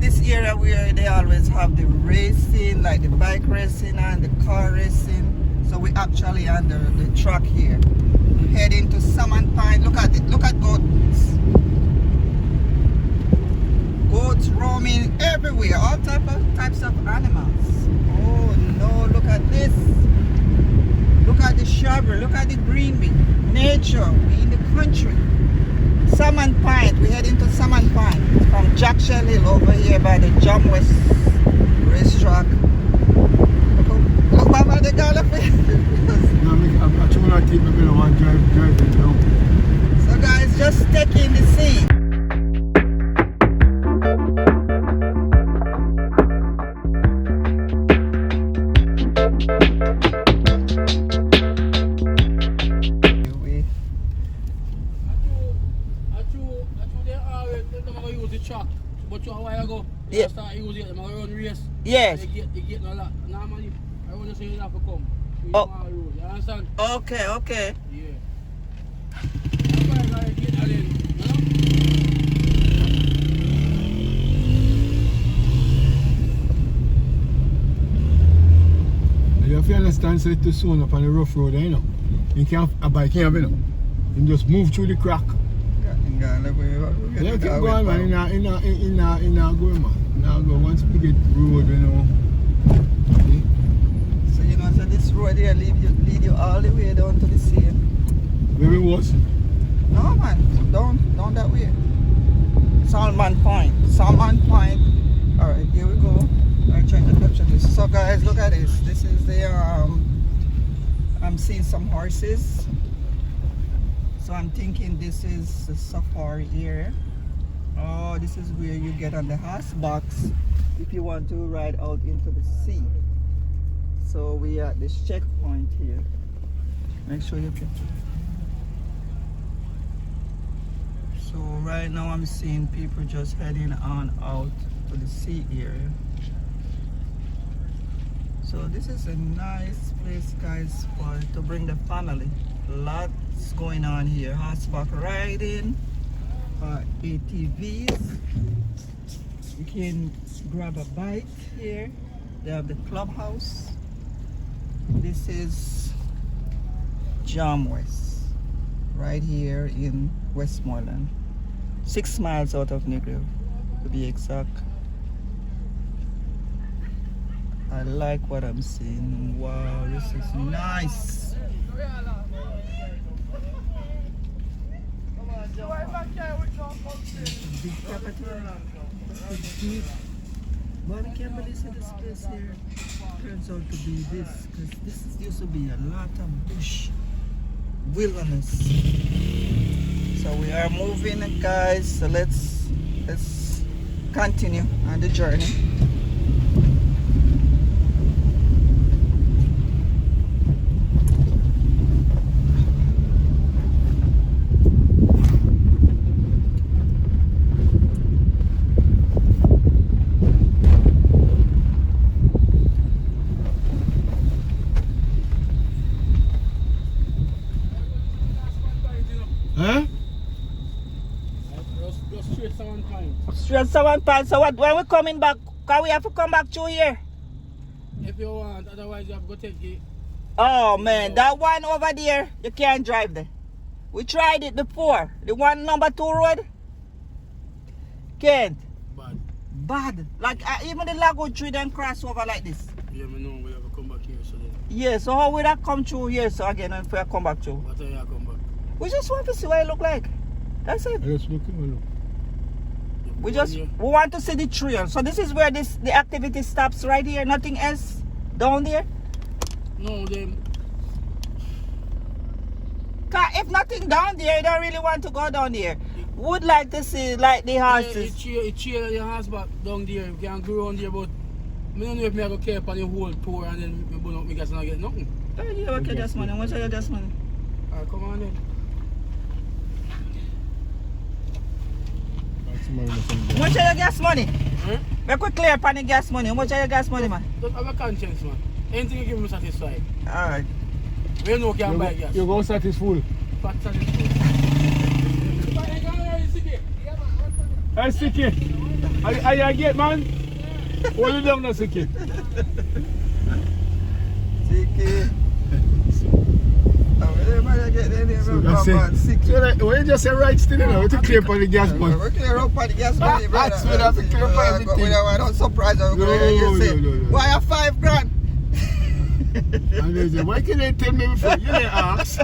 this area where they always have the racing, like the bike racing and the car racing. So we actually under the track here. Heading to Salmon Pine. Look at it. Look at goats. Goats roaming everywhere. All types of animals. Oh no, look at this. Look at the shrubbery. Look at the greenery. Nature. We in the country. Salmon Pine. We're heading to Salmon Pine from Jack Shell Hill over here by the Jamwest racetrack. Look back at the galloping. No, I try not to keep my bill on driving now. So guys, just taking the scene. But a while ago, yeah. Start using it, run race. Yes. They get a lot. Normally, I want to say you have to come. Oh. You understand? Okay, okay. Yeah. That's why I get that in, you have to understand, so it's too soon up on the rough road, you know. You can't, a bike can't have it, you know. You just move through the crack. Yeah, keep going, man. In a go, man. Now go once we get road, you know. See? So you know, so this road here lead you all the way down to the sea. Where it was? No, man, down that way. Salmon Point. Salmon Point. All right, here we go. I'm trying to capture this. So guys, look at this. This is the I'm seeing some horses. So I'm thinking this is the safari area. Oh, this is where you get on the horse box if you want to ride out into the sea. So we are at this checkpoint here. Make sure you can. So right now I'm seeing people just heading on out to the sea area. So this is a nice place, guys, to bring the family. Lots going on here. Horseback riding, ATVs. You can grab a bite here. They have the clubhouse. This is Jamwest, right here in Westmoreland. 6 miles out of Negril, to be exact. I like what I'm seeing. Wow, this is nice. Big property. Deep. But I can't believe this place here turns out to be this, because this used to be a lot of bush wilderness. So we are moving, guys. So let's continue on the journey. Huh? Just straight Salmon Pine. Straight Salmon Pine. So what, when we coming back, can we have to come back through here? If you want, otherwise you have to go take it. Oh man, that one over there, you can't drive there. We tried it before. The one number 2 road. Can't. Bad. Bad. Like even the Lago tree then cross over like this. Yeah, I know we have to come back here. So then. Yeah, so how will that come through here so again if we come back through? What time you come back? We just want to see what it look like. That's it. Let's look. We want to see the trail. So this is where the activity stops right here. Nothing else down there. No, then. If nothing down there, you don't really want to go down there. Would like to see like the horses. It's chill your horse back down there. You can go around there, but I don't know if I go care for the whole tour and then I burn up my gas and I get nothing. Yeah, okay, gas money. How much are your gas money? Alright, come on then. How much are your gas money? We could clear up on the gas money. How much are your gas money, man? Just have a conscience, man. Anything you give me satisfied. Alright. We know can buy gas. You go satisfied. But satisfied. Hey, Sticky. Are you a gate man? Hold it down now, Siki. Siki. Everybody get there, When you just say right still, you know, to clear up on the gas man. we clear up on the gas money, brother. That's what I have to clear up on everything. We're not surprised. You say, why are 5 grand? And they say, why can't they tell me before? You didn't ask.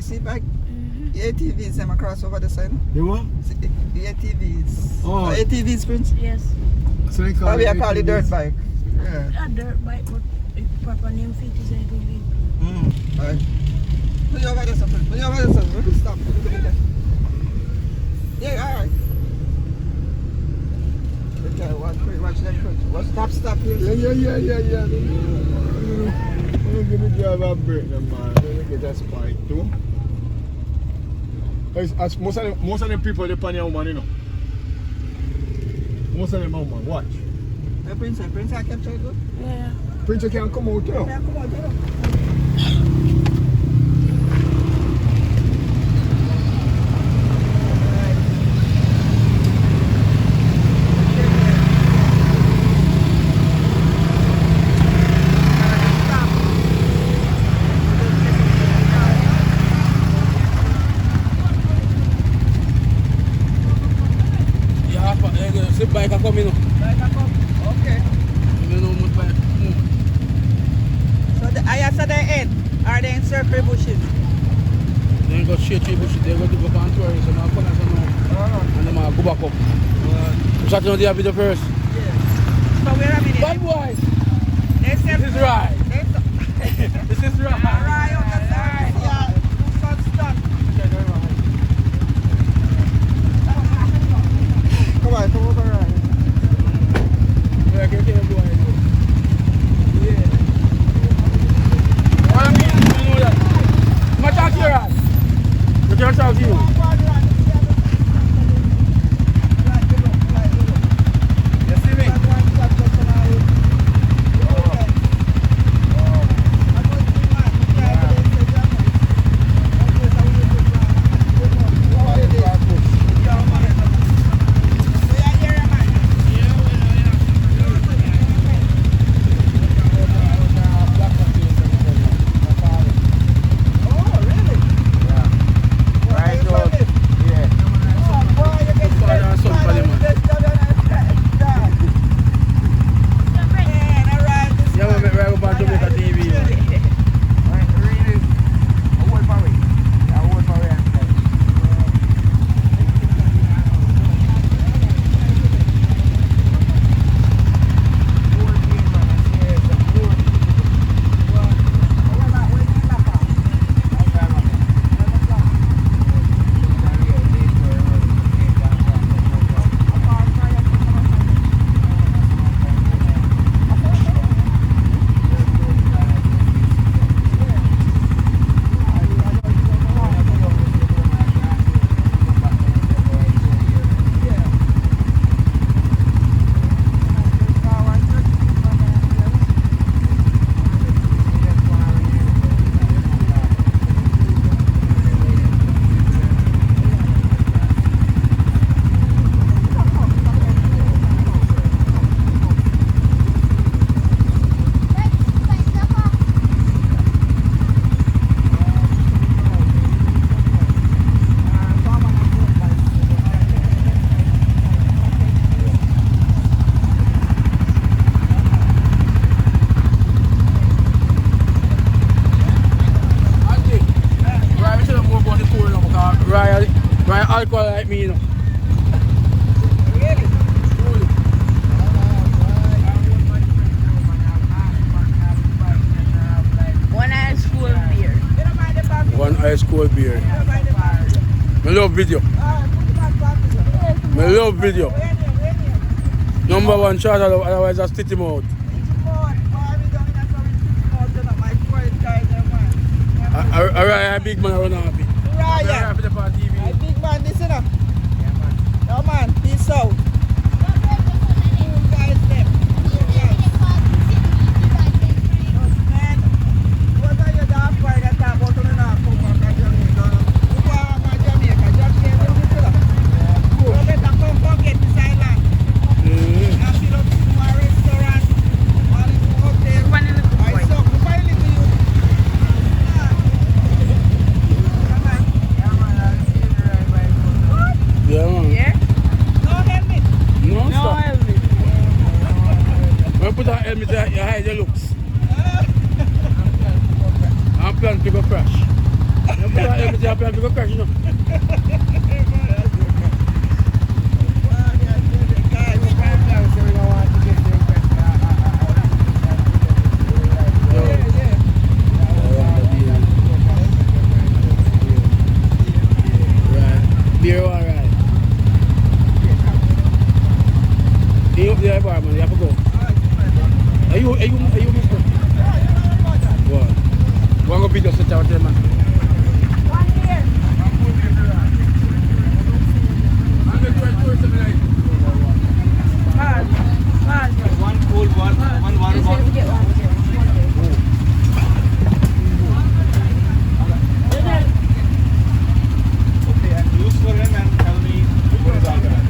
See back the ATVs them across over the side. The what? The ATVs. Oh. ATVs, Prince? Yes. So they call We it call it dirt bike. A dirt bike, but the proper name for it is ATV. Alright. Put you over there, sir. Put you over there, sir. We'll stop. Yeah, alright. Okay, watch them. What stop here? Yeah. I'm gonna drive a break, man. Let me get that spike too. As most of them people depend on woman, you know. Most of them are woman. Watch. Hey, Prince, I capture it good? Yeah. Prince, you can't come out, you know. Yeah, come on, get up. The bike are coming up. Okay. You know what bike. So I said they end. Are they in circle bushes? They go straight to the bush. They go to go on tourists and I'll come and and then I'll go back up. I'm starting on the video first. Yeah. So where are we? Bad boys. This This is right. This is right. Right on the side. Yeah. Stop. Come on, come over right. Yeah, okay, boy. Yeah. What I mean, you know that. I'm going to talk to you, right? You can't talk to you. You see me? Alcohol like me, you know. Really? One ice cold beer. One ice cold beer. I love video. I love video. Number one shot, otherwise I stick him out. Alright, big man, run happy. Ryan, a big man, listen up. Yeah, man. No, man, peace out. Guys, them. a helmet to hide your looks. I'm planning to go crash. You put a helmet to plan to go crash, you know. Beer all right. You up there, man? You have to go. Are you Mr.? What? Go and go beat us at our man. 1 year. Hard. One cold, one warm. Just have to get one. Okay, and use for him and tell me what is all that.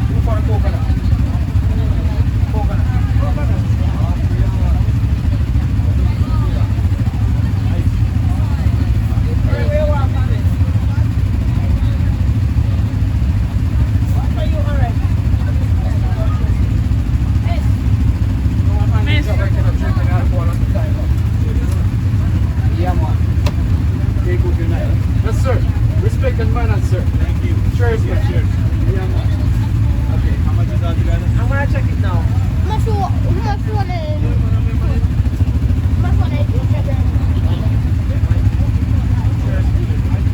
Two for coconut. Yes, sir. Respect and manners, sir. Thank you. Cheers, man. Cheers. Yeah, man. Okay, how much is all together? I'm gonna check it now.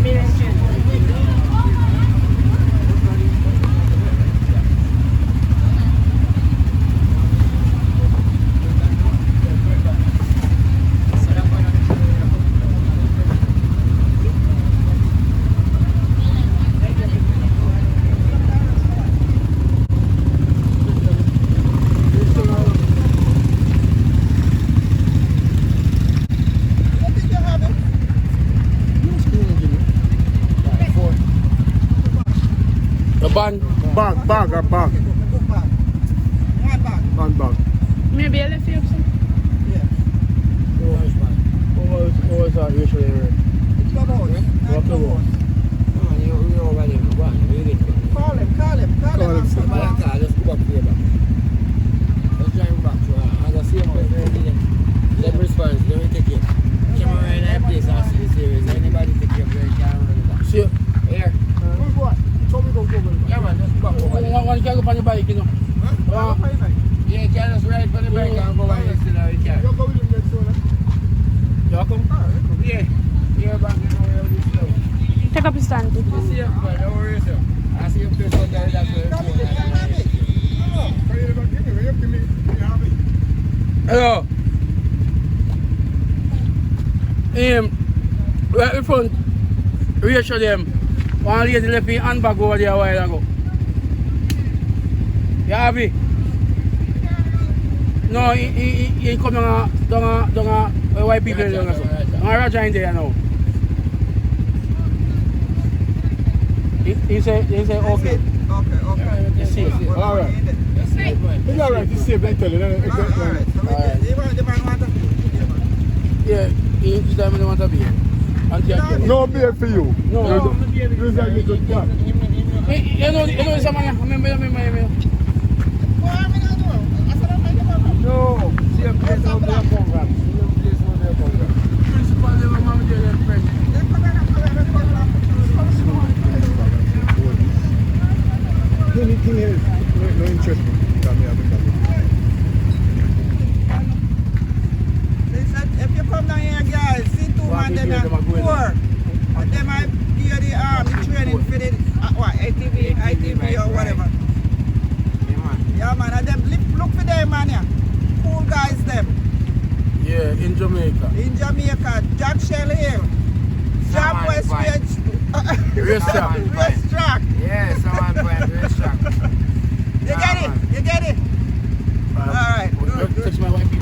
Million change. What did you have it? The bag. Bag or bag? Good bag. One bag. One bag. Maybe I left you some. Yeah. What was that usually? It's Clubhouse. Not Clubhouse. Call him. Call him, sir. Let's go back here. Let's drive back to her. As I see him, let me respond. Let me take it. Camera in that place. I see the series. Anybody take your break? See you. Here. Yeah, man. Let's go back over there. One can go on the bike, you know. Yeah, can just ride for the bike and go by this to the car. You go with him next one, You come? Yeah. Here back in over this slow. Take up his stand. You see him, but don't worry, sir. I see him place out there. That's where Come it's here, come going. here. Hello. Right in front, reassure them. One lady left me handbag over there a while ago. You happy? No, he come down white people down there. Raja in there now. He say okay. Okay. You see? All right. It's all right. It's safe. I tell you. The man want to Yeah, he time they want to be. No beer for you. No. You're like a good guy. You know someone. Remember. No. See him place out there. See him place out there. Principal never mama tell them friend. Anything else? No interest. They said if you come down here, guys, see two man them are poor. And them might give the training for the ITV or whatever. Yeah man, and them look for them man here. Cool guys them. Yeah, in Jamaica. In Jamaica, Jack Shell Hill. Jamwest Racetrack. Racetrack. Yeah, someone point racetrack. You get it? Alright, good. Touch my white people.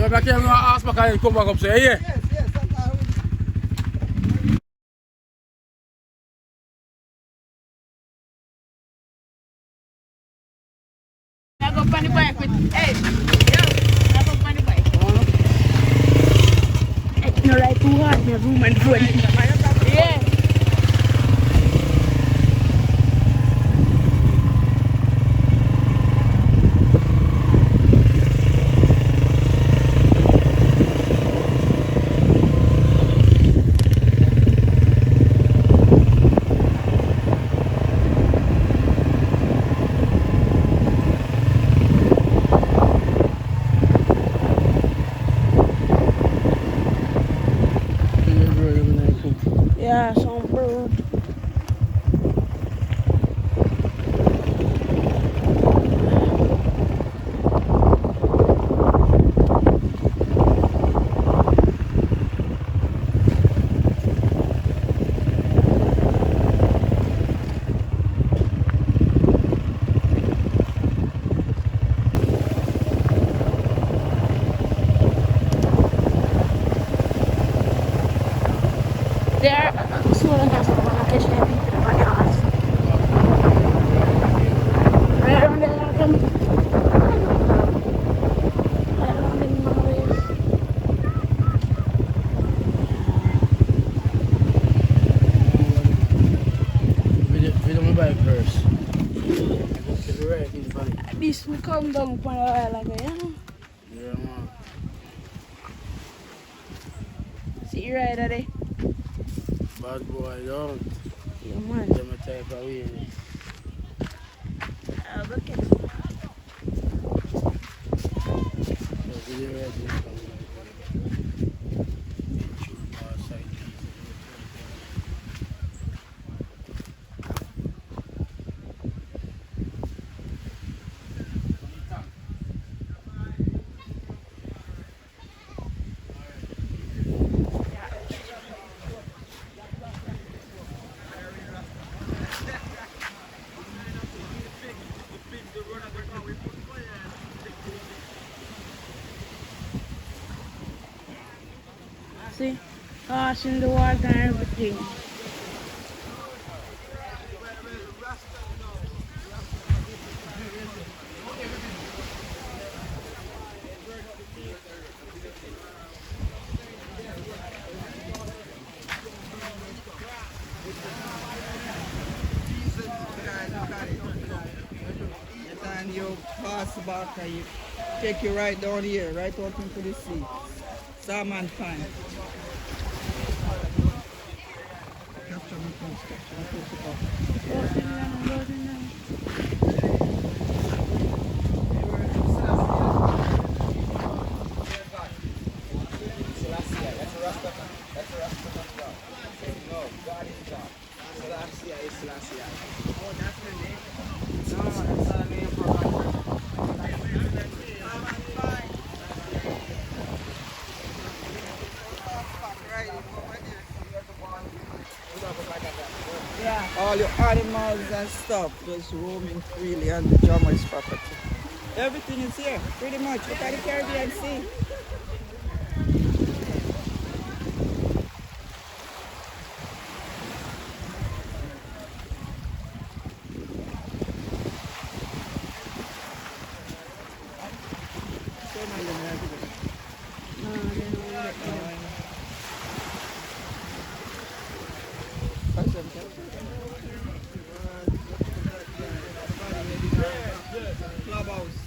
So I can't ask back and come back up say, yeah. Yes, yes, that's how we I go on the bike with, hey, yo, I go on the bike. It's not like too hard, me have room and food. Yeah. Yeah, some bird. There, someone has to catch them in my house. Right around there, like them. Right around in my ways. We don't buy first. It's right in front. This will come down for a while ago, yeah? Yeah, man. See you right there. Bad boy, don't. Yeah, man. Them a type of way. I'll go catch it. So we right in front. See? Gosh, in the water and everything. and you pass back and you take you right down here, right out into the sea. Salmon pond. Capture me first, capture me all your animals and stuff just roaming freely on the Jamwest property. Everything is here, pretty much. Look at the Caribbean Sea. Clubhouse.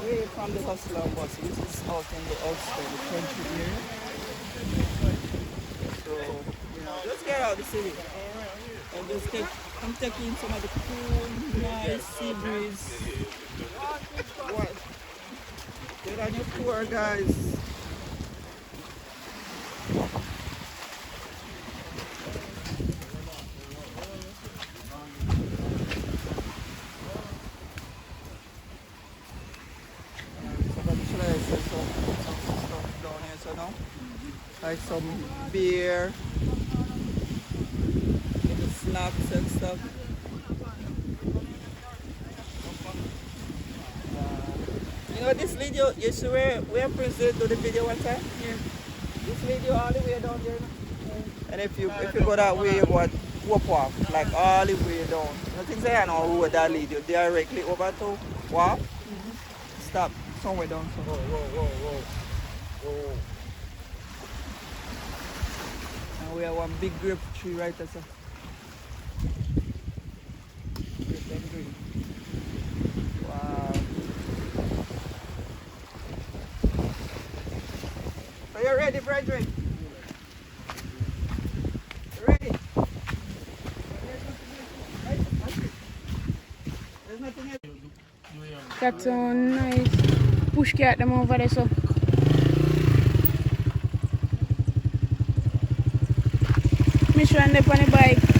We're from the Hustler bus, which is out in the outskirts, the country area. So, just get out of the city and just I'm taking some of the cool, nice sea breeze. What? Get on your tour, guys. Like some beer, little snacks and stuff. know this video, you see where Prince did do the video one time? Yeah. This video all the way down there. And if you go that way, you go at Whoop Wharf, like all the way down. Nothing say I know road that lead you directly over to Wharf. Stop somewhere down. Whoa, whoa, whoa, whoa. Whoa. And we have one big grape tree right there. Sir. Grape and green. Wow. So you're ready, brethren? You ready? There's nothing else. That's so nice. Push cat them over there so. Mission on the bike.